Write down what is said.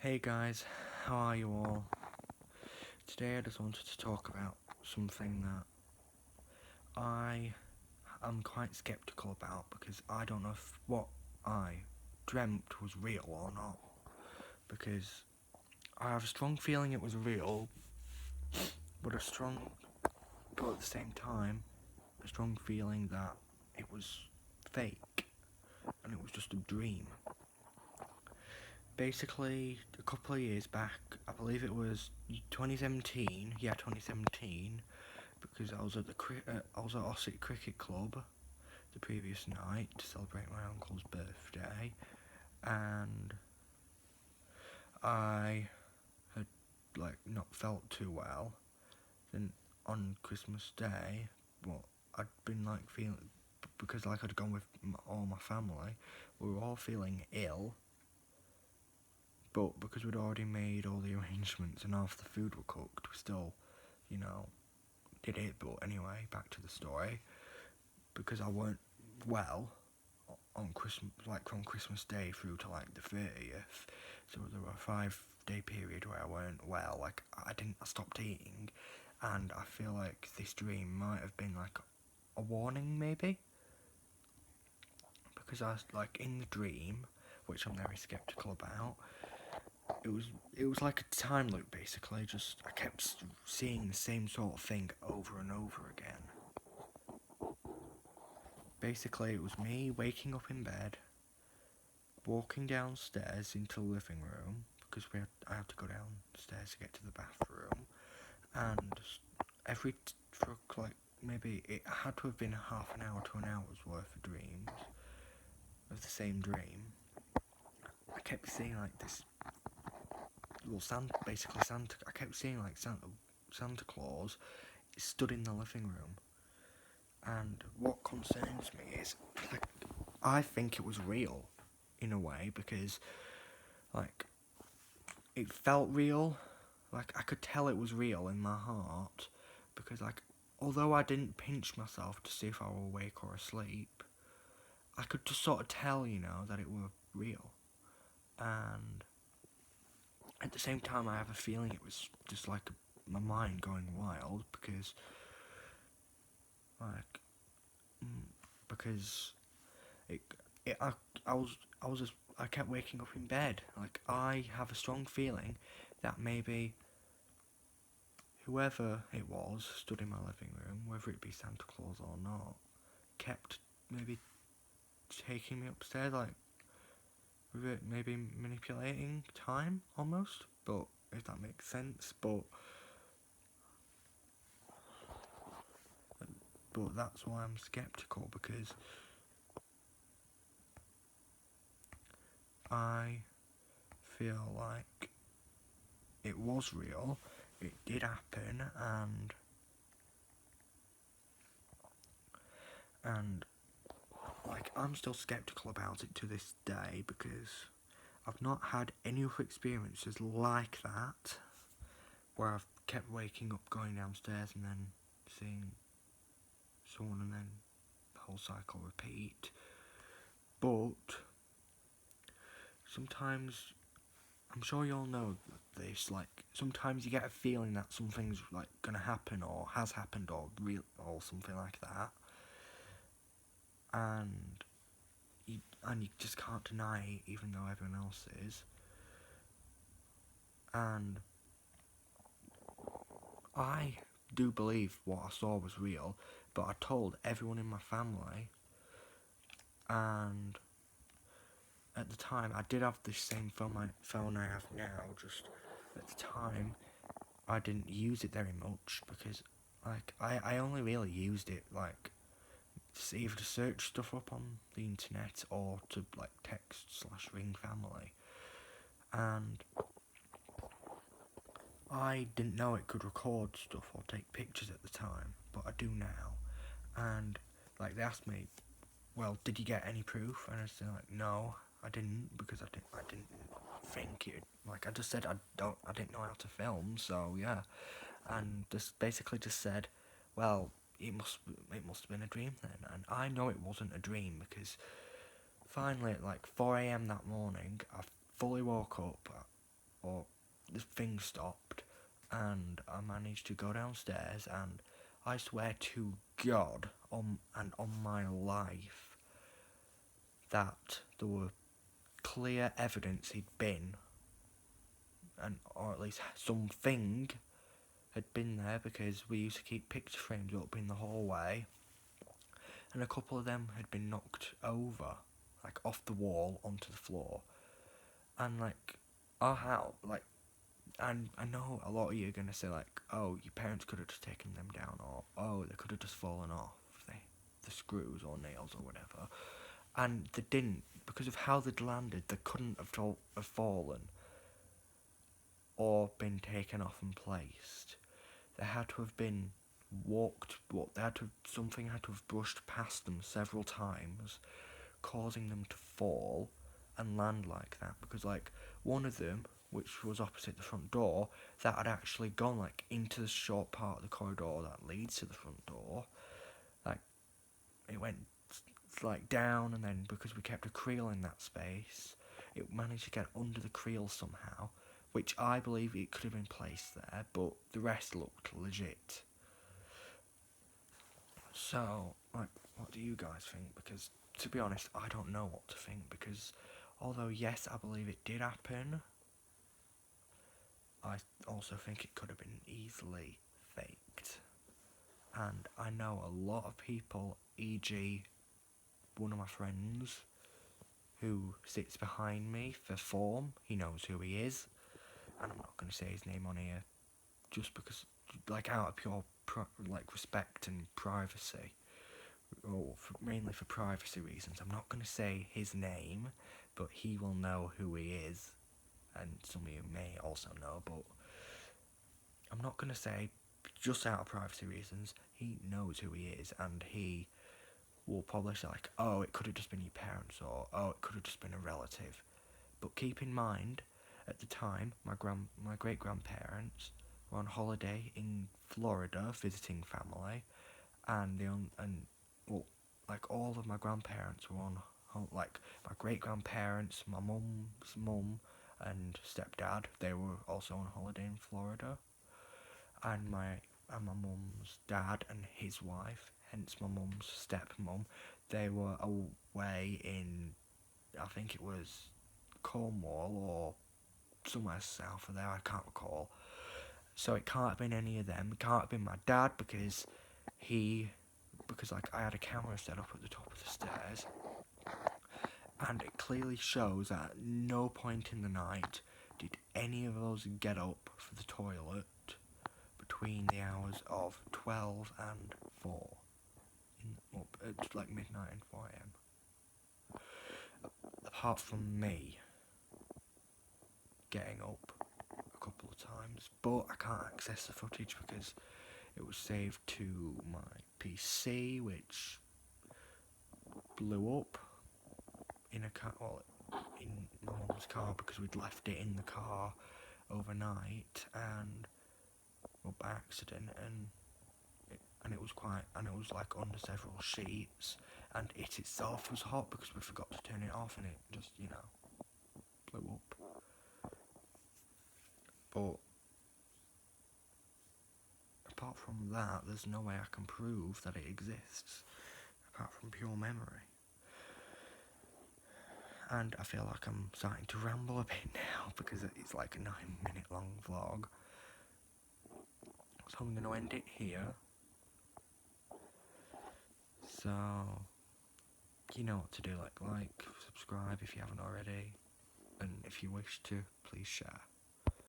Hey guys, how are you all? Today I just wanted to talk about something that I am quite skeptical about because I don't know if what I dreamt was real or not. Because I have a strong feeling it was real, but at the same time, a strong feeling that it was fake and it was just a dream. Basically, a couple of years back, I believe it was 2017, 2017, because I was at Ossett Cricket Club the previous night to celebrate my uncle's birthday, and I had not felt too well. Then on Christmas Day, but I'd been feeling because I'd gone with all my family, we were all feeling ill. But because we'd already made all the arrangements and half the food were cooked, we still, did it. But anyway, back to the story. Because I weren't well on Christmas, from Christmas Day through to the 30th, so there were a 5-day period where I weren't well. I stopped eating, and I feel like this dream might have been a warning, maybe. Because I was in the dream, which I'm very skeptical about. It was like a time loop, basically. Just I kept seeing the same sort of thing over and over again. Basically, it was me waking up in bed, walking downstairs into the living room because I had to go downstairs to get to the bathroom, and for maybe it had to have been half an hour to an hour's worth of dreams of the same dream. I kept seeing this. Well, Santa. I kept seeing Santa Claus stood in the living room, and what concerns me is I think it was real, in a way, because it felt real. I could tell it was real in my heart, because although I didn't pinch myself to see if I were awake or asleep, I could just sort of tell, that it were real, and at the same time, I have a feeling it was just my mind going wild because, like, because it, it I was just I kept waking up in bed. I have a strong feeling that maybe whoever it was stood in my living room, whether it be Santa Claus or not, kept maybe taking me upstairs, with it maybe manipulating time almost. But if that makes sense, but that's why I'm skeptical, because I feel like it was real, it did happen, and I'm still skeptical about it to this day because I've not had any other experiences like that where I've kept waking up, going downstairs, and then seeing someone, and then the whole cycle repeat. But sometimes, I'm sure you all know this, sometimes you get a feeling that something's gonna happen or has happened or real or something like that, and you just can't deny it even though everyone else is. And I do believe what I saw was real, but I told everyone in my family, and at the time I did have this same phone I have now, just at the time I didn't use it very much because I only really used it either to search stuff up on the internet or to text/ring family, and I didn't know it could record stuff or take pictures at the time, but I do now. And they asked me, well, did you get any proof? And I said no, I didn't, because I didn't think it. I just said I didn't know how to film, so yeah. And just basically just said, well, it must have been a dream then. And I know it wasn't a dream because finally at 4 a.m. that morning, I fully woke up. or the thing stopped, and I managed to go downstairs, and I swear to God on my life that there were clear evidence he'd been, and or at least something had been there, because we used to keep picture frames up in the hallway, and a couple of them had been knocked over, like off the wall onto the floor, and like our house, like, and I know a lot of you are gonna say like, oh, your parents could have just taken them down, or oh, they could have just fallen off the screws or nails or whatever, and they didn't, because of how they'd landed. They couldn't have fallen or been taken off and placed. They had to have been walked. Something had to have brushed past them several times, causing them to fall and land like that. Because like one of them, which was opposite the front door, that had actually gone like into the short part of the corridor that leads to the front door. Like it went like down, and then because we kept a creel in that space, it managed to get under the creel somehow, which I believe it could have been placed there, but the rest looked legit. So, like, what do you guys think? Because, to be honest, I don't know what to think, because although, yes, I believe it did happen, I also think it could have been easily faked. And I know a lot of people, e.g. one of my friends, who sits behind me for form, he knows who he is, and I'm not going to say his name on here, just because, like, out of pure, respect and privacy, or mainly for privacy reasons. I'm not going to say his name, but he will know who he is, and some of you may also know, but I'm not going to say, just out of privacy reasons, he knows who he is, and he will probably say like, oh, it could have just been your parents, or oh, it could have just been a relative. But keep in mind, at the time, my great grandparents were on holiday in Florida visiting family, and like all of my grandparents were on, like my great grandparents, my mum's mum and stepdad, they were also on holiday in Florida, and my mum's dad and his wife, hence my mum's stepmum, they were away in, I think it was Cornwall or somewhere south of there, I can't recall. So it can't have been any of them. It can't have been my dad, because like I had a camera set up at the top of the stairs, and it clearly shows that at no point in the night did any of us get up for the toilet between the hours of 12 and 4, at like midnight and 4 a.m. Apart from me getting up a couple of times, but I can't access the footage because it was saved to my PC, which blew up in a car, in my mum's car, because we'd left it in the car overnight, and by accident, and it was like under several sheets, and it itself was hot because we forgot to turn it off, and it just, blew up. But apart from that, there's no way I can prove that it exists, apart from pure memory. And I feel like I'm starting to ramble a bit now, because it's like a 9-minute long vlog. So I'm going to end it here. So, you know what to do, like, subscribe if you haven't already, and if you wish to, please share.